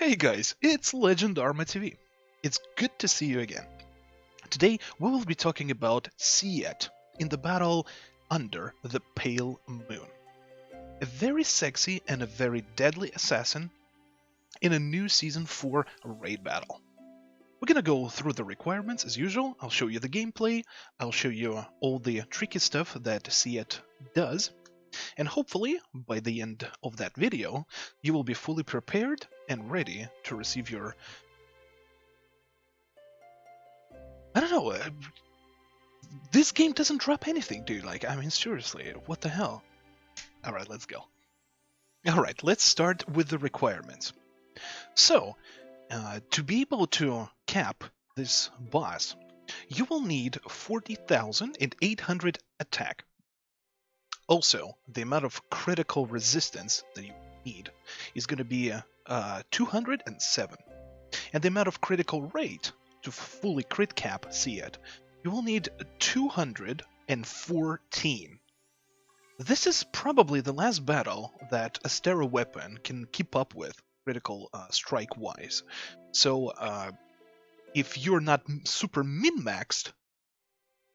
Hey guys, it's Legendarma TV. It's good to see you again. Today we will be talking about Siete in the battle under the Pale Moon. A very sexy and a very deadly assassin in a new Season 4 raid battle. We're gonna go through the requirements as usual. I'll show you the gameplay, I'll show you all the tricky stuff that Siete does, and hopefully, by the end of that video, you will be fully prepared and ready to receive your... I don't know, this game doesn't drop anything, dude. Like, I mean, seriously, what the hell? Alright, let's go. Alright, let's start with the requirements. So, to be able to cap this boss, you will need 40,800 attack. Also, the amount of critical resistance that you need is going to be 207. And the amount of critical rate to fully crit cap Siete, you will need 214. This is probably the last battle that a Stera weapon can keep up with critical strike-wise. So, if you're not super min-maxed,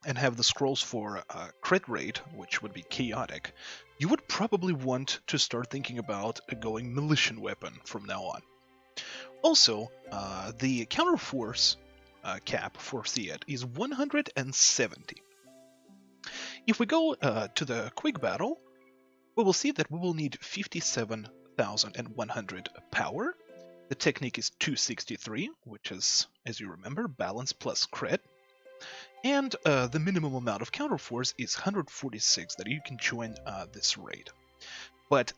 and have the scrolls for crit rate, which would be chaotic, you would probably want to start thinking about going militia weapon from now on. Also, the counterforce cap for Siete is 170. If we go to the quick battle, we will see that we will need 57,100 power. The technique is 263, which is, as you remember, balance plus crit. And the minimum amount of counterforce is 146 that you can join this raid. But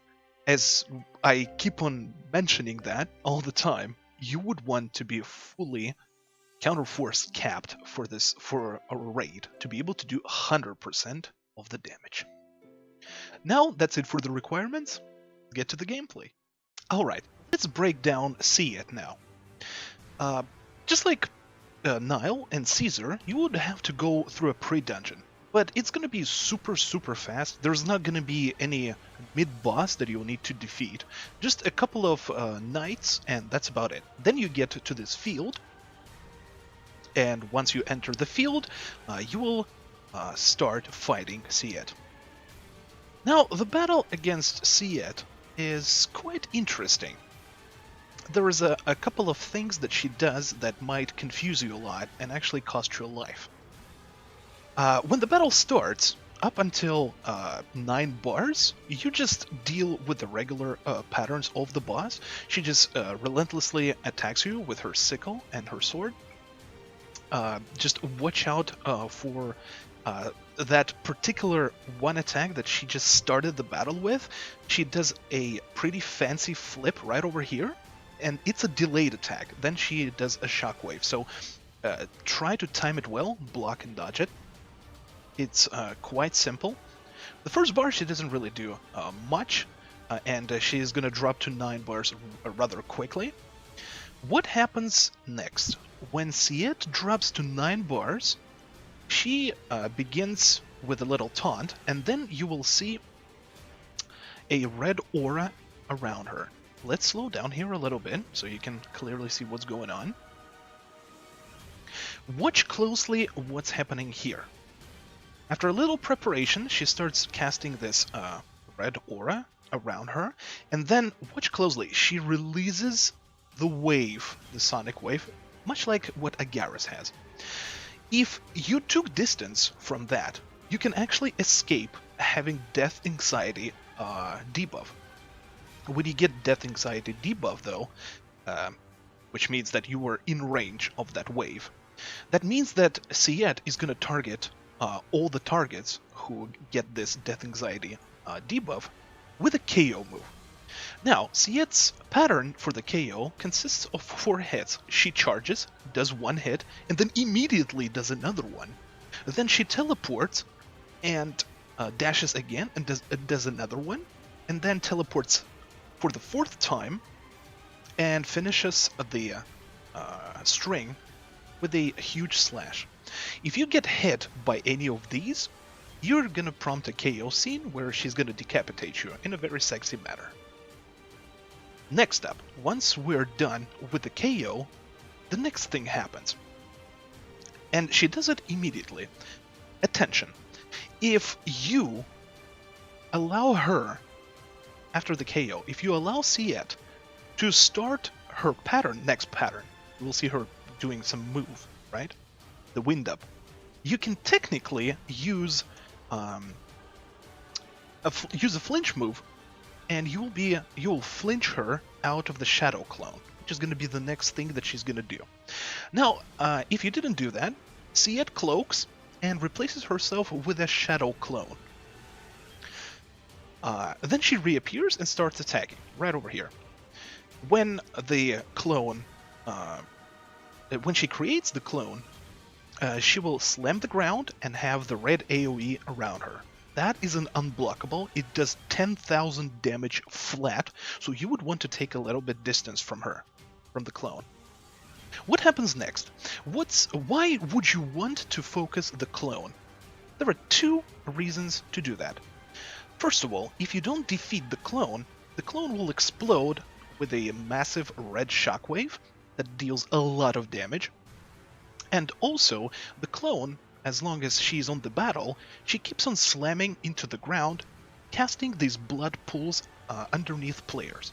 as I keep on mentioning that all the time, you would want to be fully counterforce capped for a raid to be able to do 100% of the damage. Now that's it for the requirements. Let's get to the gameplay. Alright, let's break down Siete now. Just like Nile and Caesar, you would have to go through a pre-dungeon, but it's going to be super fast. There's not going to be any mid-boss that you'll need to defeat, just a couple of knights, and that's about it. Then you get to this field, and once you enter the field, you will start fighting Siete. Now, the battle against Siete is quite interesting. There is a couple of things that she does that might confuse you a lot and actually cost you a life. When the battle starts, up until 9 bars, you just deal with the regular patterns of the boss. She just relentlessly attacks you with her sickle and her sword. Just watch out for that particular one attack that she just started the battle with. She does a pretty fancy flip right over here, and it's a delayed attack. Then she does a shockwave. So try to time it well, block and dodge it. It's quite simple. The first bar she doesn't really do much, and she's going to drop to 9 bars rather quickly. What happens next? When Siete drops to 9 bars, she begins with a little taunt, and then you will see a red aura around her. Let's slow down here a little bit so you can clearly see what's going on. Watch closely what's happening here. After a little preparation, she starts casting this red aura around her, and then watch closely. She releases the wave, the sonic wave, much like what Agaris has. If you took distance from that, you can actually escape having death anxiety debuff. When you get death anxiety debuff, though, which means that you were in range of that wave, that means that Siete is going to target all the targets who get this death anxiety debuff with a KO move. Now, Siete's pattern for the KO consists of 4 hits. She charges, does 1 hit, and then immediately does another one. Then she teleports and dashes again and does another one, and then teleports for the 4th time and finishes the string with a huge slash. If you get hit by any of these, you're gonna prompt a KO scene where she's gonna decapitate you in a very sexy manner. Next up, once we're done with the KO, the next thing happens. And she does it immediately. Attention. If you allow her, after the KO, if you allow Siete to start her next pattern, you will see her doing some move, right? The wind up. You can technically use a flinch move, and you'll flinch her out of the shadow clone, which is going to be the next thing that she's going to do. Now, if you didn't do that, Siete cloaks and replaces herself with a shadow clone. Then she reappears and starts attacking right over here. When the clone, when she creates the clone, she will slam the ground and have the red AoE around her. That is an unblockable. It does 10,000 damage flat, so you would want to take a little bit distance from her, from the clone. What happens next? Why would you want to focus the clone? There are two reasons to do that. First of all, if you don't defeat the clone will explode with a massive red shockwave that deals a lot of damage. And also, the clone, as long as she's on the battle, she keeps on slamming into the ground, casting these blood pools underneath players.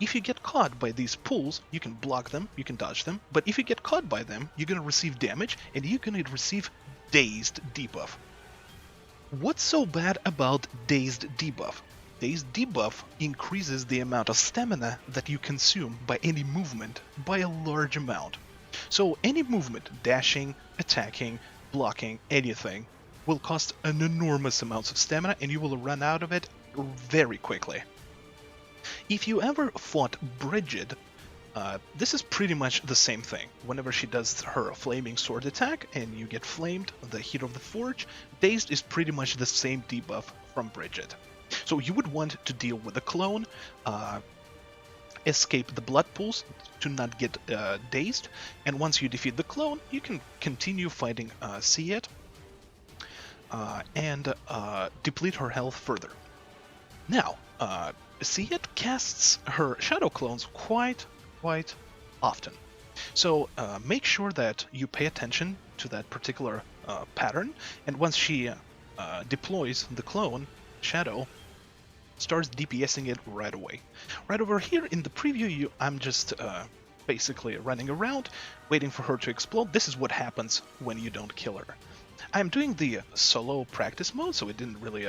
If you get caught by these pools, you can block them, you can dodge them, but if you get caught by them, you're going to receive damage, and you're going to receive Dazed debuff. What's so bad about Dazed debuff? Dazed debuff increases the amount of stamina that you consume by any movement by a large amount. So any movement, dashing, attacking, blocking, anything, will cost an enormous amount of stamina, and you will run out of it very quickly. If you ever fought Bridget, this is pretty much the same thing. Whenever she does her flaming sword attack and you get flamed, the heat of the forge, Dazed is pretty much the same debuff from Bridget. So you would want to deal with the clone, escape the blood pools to not get dazed, and once you defeat the clone, you can continue fighting Siete and deplete her health further. Now, Siete casts her shadow clones quite often, so make sure that you pay attention to that particular pattern, and once she deploys the clone, Shadow starts DPSing it right away. Right over here in the preview, I'm just basically running around, waiting for her to explode. This is what happens when you don't kill her. I'm doing the solo practice mode, so it didn't really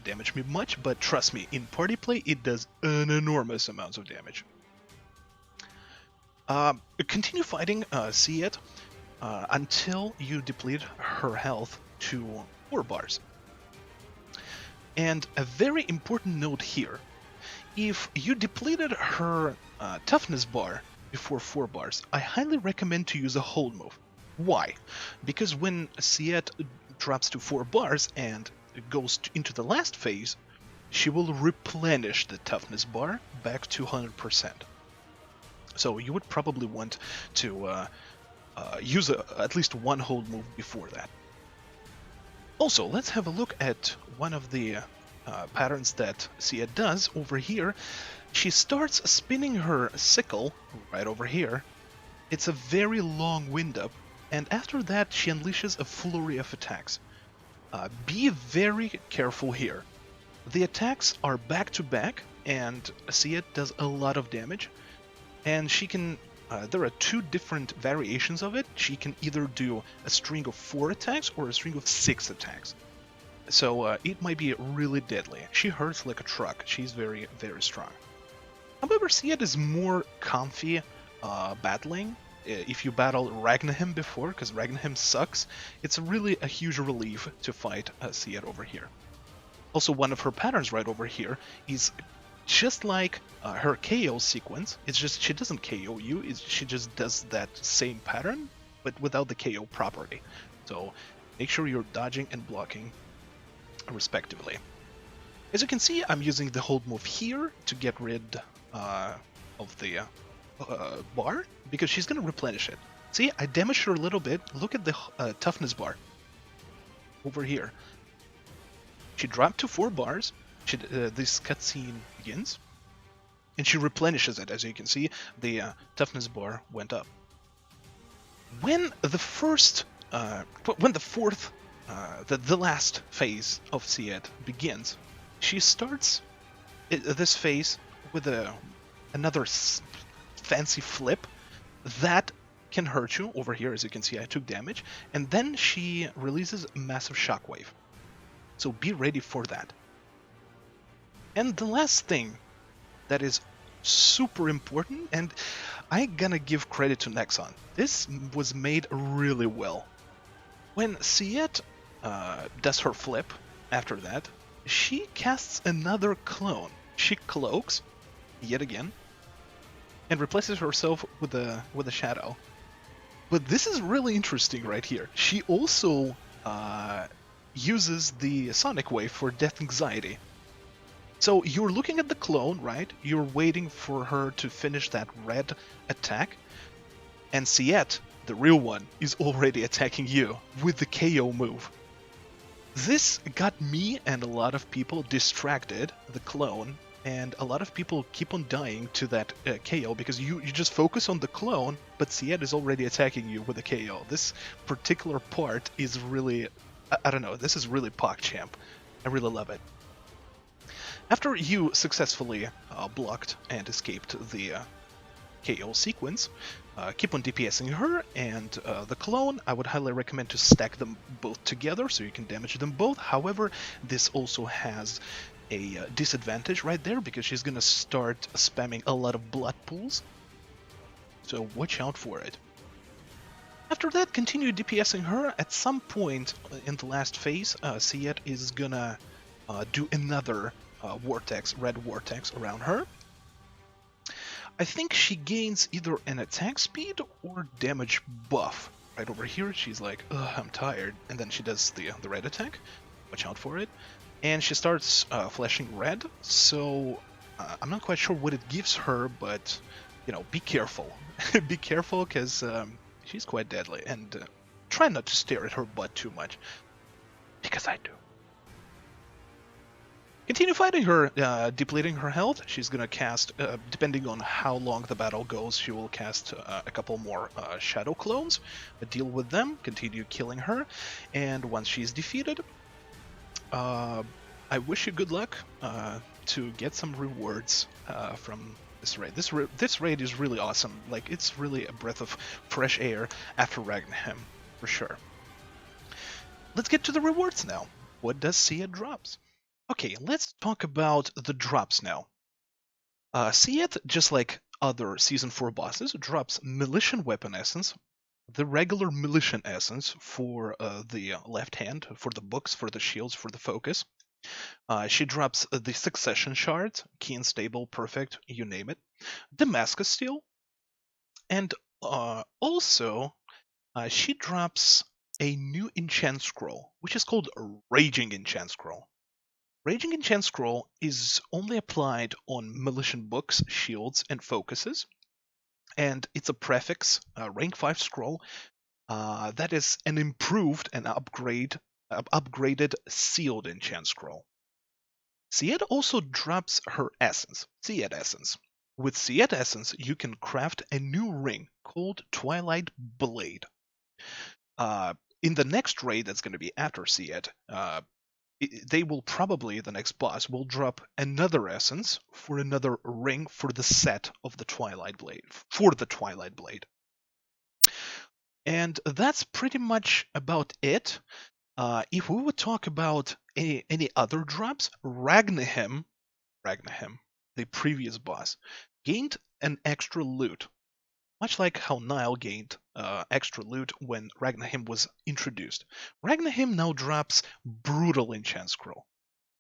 damage me much, but trust me, in party play, it does an enormous amount of damage. Continue fighting Siete until you deplete her health to 4 bars. And a very important note here, if you depleted her toughness bar before 4 bars, I highly recommend to use a hold move. Why? Because when Siete drops to 4 bars and goes into the last phase, she will replenish the toughness bar back to 100%. So you would probably want to use at least one hold move before that. Also, let's have a look at one of the patterns that Siete does over here. She starts spinning her sickle right over here. It's a very long wind up, and after that she unleashes a flurry of attacks. Be very careful here. The attacks are back to back, and Siete does a lot of damage, and she can there are 2 different variations of it. She can either do a string of 4 attacks or a string of 6 attacks. So it might be really deadly. She hurts like a truck. She's very strong. However, Siete is more comfy battling. If you battled Ragnahim before, because Ragnahim sucks, it's really a huge relief to fight Siete over here. Also, one of her patterns right over here is just like her KO sequence. It's just she doesn't KO you, she just does that same pattern, but without the KO property. So make sure you're dodging and blocking respectively. As you can see, I'm using the hold move here to get rid of the bar, because she's going to replenish it. See, I damaged her a little bit. Look at the toughness bar over here. She dropped to 4 bars. This cutscene begins. and she replenishes it. As you can see, the toughness bar went up. When the fourth, the last phase of Siete begins, she starts this phase with another fancy flip that can hurt you. Over here, as you can see, I took damage, and then she releases a massive shockwave. So be ready for that. And the last thing that is super important, and I'm gonna give credit to Nexon. This was made really well. When Siete does her flip after that, she casts another clone. She cloaks yet again and replaces herself with a shadow. But this is really interesting right here. She also uses the sonic wave for death anxiety. So you're looking at the clone, right? You're waiting for her to finish that red attack, and Siete, the real one, is already attacking you with the KO move. This got me and a lot of people distracted, the clone, and a lot of people keep on dying to that KO because you just focus on the clone, but Siete is already attacking you with a KO. This particular part is really, I don't know, this is really PogChamp. I really love it. After you successfully blocked and escaped the KO sequence, keep on DPSing her and the clone. I would highly recommend to stack them both together so you can damage them both. However, this also has a disadvantage right there because she's gonna start spamming a lot of blood pools. So watch out for it. After that, continue DPSing her. At some point in the last phase, Siete is gonna do another red vortex around her. I think she gains either an attack speed or damage buff. Right over here, she's like, ugh, I'm tired. And then she does the red attack. Watch out for it. And she starts flashing red, so I'm not quite sure what it gives her, but, you know, be careful. Be careful, because she's quite deadly, and try not to stare at her butt too much, because I do. Continue fighting her, depleting her health. She's gonna cast, depending on how long the battle goes, she will cast a couple more shadow clones, deal with them, continue killing her, and once she's defeated, I wish you good luck to get some rewards from this raid. This raid is really awesome. Like, it's really a breath of fresh air after Ragnarhem, for sure. Let's get to the rewards now. What does Siete drops? Okay, let's talk about the drops now. Siete, just like other Season 4 bosses, drops Militian Weapon Essence, the regular Militian Essence for the left hand, for the books, for the shields, for the focus. She drops the Succession Shards, Keen, Stable, Perfect, you name it, Damascus Steel, and also she drops a new Enchant Scroll, which is called Raging Enchant Scroll. Raging Enchant Scroll is only applied on Militian books, shields, and focuses, and it's a prefix, rank 5 scroll, that is an improved and upgraded sealed enchant scroll. Siete also drops her essence, Siete Essence. With Siete Essence, you can craft a new ring called Twilight Blade. In the next raid that's going to be after Siete, they will probably, the next boss, will drop another essence for another ring for the set of the Twilight Blade, for the Twilight Blade. And that's pretty much about it. If we would talk about any other drops, Ragnarhem, the previous boss, gained an extra loot. Much like how Nile gained extra loot when Ragnarhem was introduced. Ragnarhem now drops Brutal Enchant Scroll.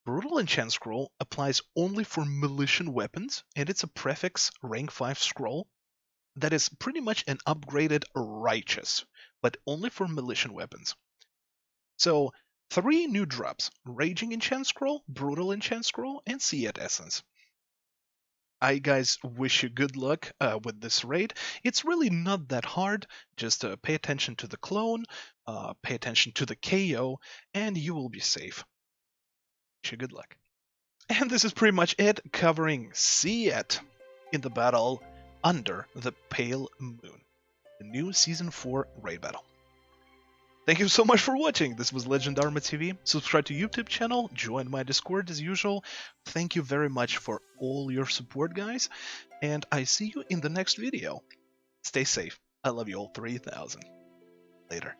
Brutal Enchant Scroll applies only for Militian weapons, and it's a prefix rank 5 scroll that is pretty much an upgraded Righteous, but only for Militian weapons. So, 3 new drops: Raging Enchant Scroll, Brutal Enchant Scroll, and Siete Essence. I, guys, wish you good luck with this raid. It's really not that hard. Just pay attention to the clone, pay attention to the KO, and you will be safe. Wish you good luck. And this is pretty much it, covering Siete. in the battle under the Pale Moon, the new Season 4 raid battle. Thank you so much for watching. This was Legendarma TV. Subscribe to YouTube channel, join my Discord as usual. Thank you very much for all your support, guys, and I see you in the next video. Stay safe. I love you all 3000. Later.